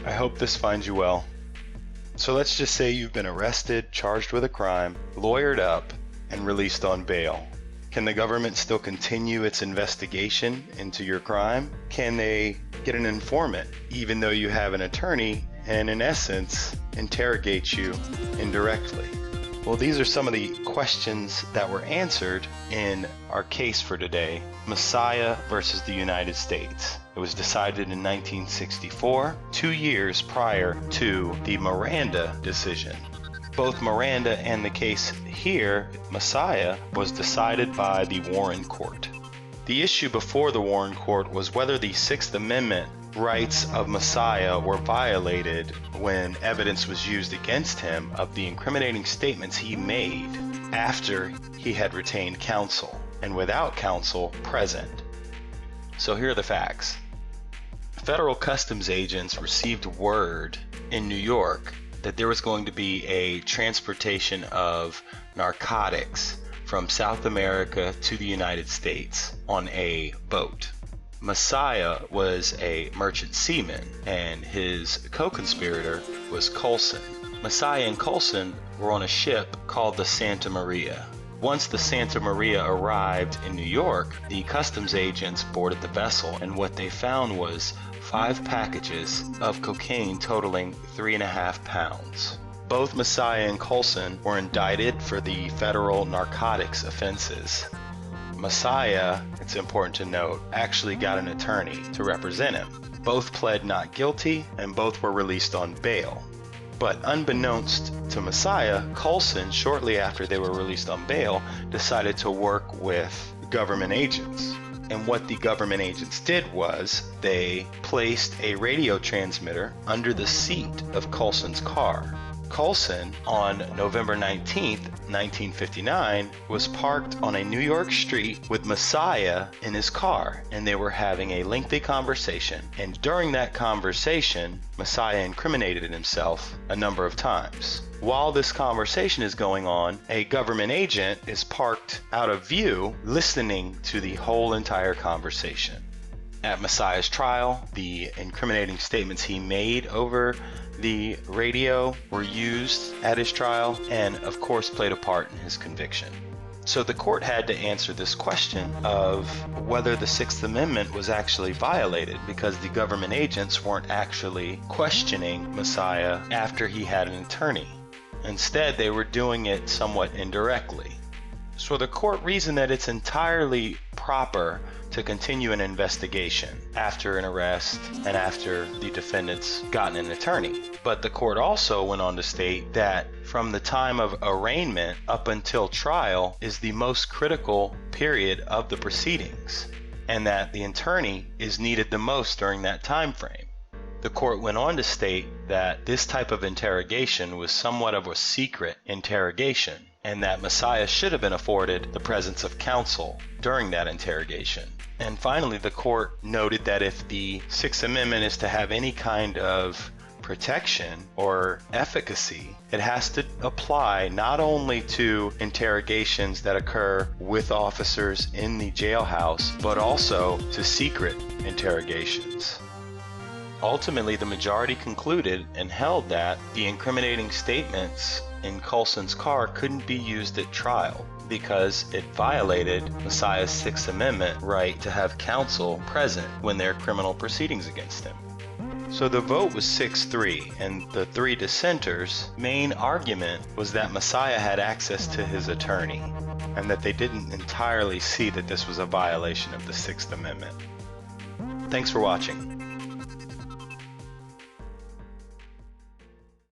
I hope this finds you well. So let's just say you've been arrested, charged with a crime, lawyered up, and released on bail. Can the government still continue its investigation into your crime? Can they get an informant, even though you have an attorney, and in essence, interrogate you indirectly? Well, these are some of the questions that were answered in our case for today, Messiah versus the United States. It was decided in 1964, 2 years prior to the Miranda decision. Both Miranda and the case here, Messiah, was decided by the Warren Court. The issue before the Warren Court was whether the Sixth Amendment rights of Messiah were violated when evidence was used against him of the incriminating statements he made after he had retained counsel and without counsel present. So here are the facts. Federal customs agents received word in New York that there was going to be a transportation of narcotics from South America to the United States on a boat. Messiah was a merchant seaman, and his co-conspirator was Colson. Messiah and Colson were on a ship called the Santa Maria. Once the Santa Maria arrived in New York, the customs agents boarded the vessel, and what they found was 5 packages of cocaine totaling 3.5 pounds. Both Messiah and Colson were indicted for the federal narcotics offenses. Messiah, it's important to note, actually got an attorney to represent him. Both pled not guilty and both were released on bail. But unbeknownst to Messiah, Colson, shortly after they were released on bail, decided to work with government agents. And what the government agents did was they placed a radio transmitter under the seat of Colson's car. Colson, on November 19th, 1959, was parked on a New York street with Messiah in his car, and they were having a lengthy conversation. And during that conversation, Messiah incriminated himself a number of times. While this conversation is going on, a government agent is parked out of view, listening to the whole entire conversation. At Messiah's trial, the incriminating statements he made over the radio were used at his trial and, of course, played a part in his conviction. So the court had to answer this question of whether the Sixth Amendment was actually violated because the government agents weren't actually questioning Messiah after he had an attorney. Instead, they were doing it somewhat indirectly. So the court reasoned that it's entirely proper to continue an investigation after an arrest and after the defendant's gotten an attorney. But the court also went on to state that from the time of arraignment up until trial is the most critical period of the proceedings, and that the attorney is needed the most during that time frame. The court went on to state that this type of interrogation was somewhat of a secret interrogation, and that Messiah should have been afforded the presence of counsel during that interrogation. And finally, the court noted that if the Sixth Amendment is to have any kind of protection or efficacy, it has to apply not only to interrogations that occur with officers in the jailhouse, but also to secret interrogations. Ultimately, the majority concluded and held that the incriminating statements in Colson's car couldn't be used at trial because it violated Messiah's Sixth Amendment right to have counsel present when there are criminal proceedings against him. So the vote was 6-3, and the 3 dissenters' main argument was that Messiah had access to his attorney, and that they didn't entirely see that this was a violation of the Sixth Amendment. Thanks for watching.